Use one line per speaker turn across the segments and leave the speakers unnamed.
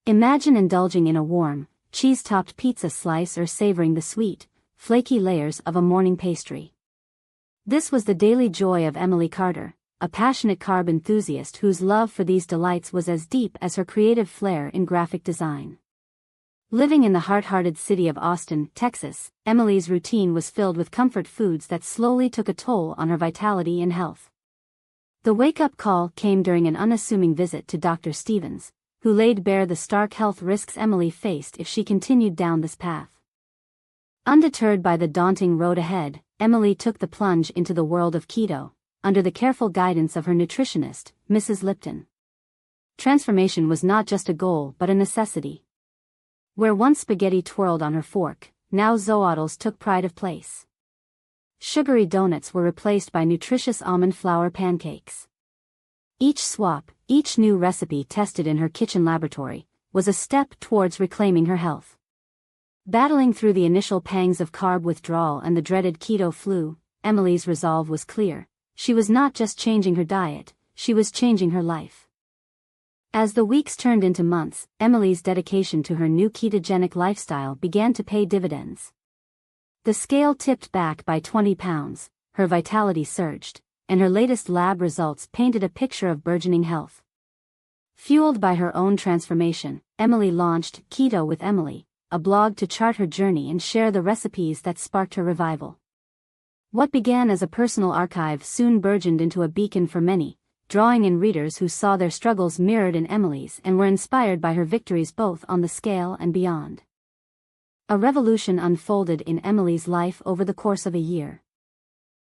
Imagine indulging in a warm, cheese-topped pizza slice or savoring the sweet, flaky layers of a morning pastry. This was the daily joy of Emily Carter, a passionate carb enthusiast whose love for these delights was as deep as her creative flair in graphic design. Living in the heart-hearted city of Austin, Texas, Emily's routine was filled with comfort foods that slowly took a toll on her vitality and health. The wake-up call came during an unassuming visit to Dr. Stevens, who laid bare the stark health risks Emily faced if she continued down this path. Undeterred by the daunting road ahead, Emily took the plunge into the world of keto, under the careful guidance of her nutritionist, Mrs. Lipton. Transformation was not just a goal but a necessity. Where once spaghetti twirled on her fork, now zoodles took pride of place. Sugary donuts were replaced by nutritious almond flour pancakes. Each swap, each new recipe tested in her kitchen laboratory, was a step towards reclaiming her health. Battling through the initial pangs of carb withdrawal and the dreaded keto flu, Emily's resolve was clear. She was not just changing her diet, she was changing her life. As the weeks turned into months, Emily's dedication to her new ketogenic lifestyle began to pay dividends. The scale tipped back by 20 pounds, her vitality surged, and her latest lab results painted a picture of burgeoning health. Fueled by her own transformation, Emily launched Keto with Emily, a blog to chart her journey and share the recipes that sparked her revival. What began as a personal archive soon burgeoned into a beacon for many, drawing in readers who saw their struggles mirrored in Emily's and were inspired by her victories both on the scale and beyond. A revolution unfolded in Emily's life over the course of a year.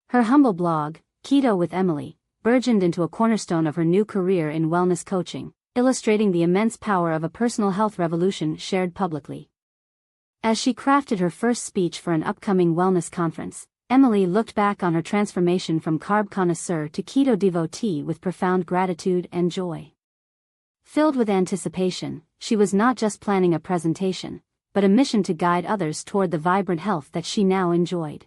Her humble blog, Keto with Emily, burgeoned into a cornerstone of her new career in wellness coaching, illustrating the immense power of a personal health revolution shared publicly. As she crafted her first speech for an upcoming wellness conference, Emily looked back on her transformation from carb connoisseur to keto devotee with profound gratitude and joy. Filled with anticipation, she was not just planning a presentation, but a mission to guide others toward the vibrant health that she now enjoyed.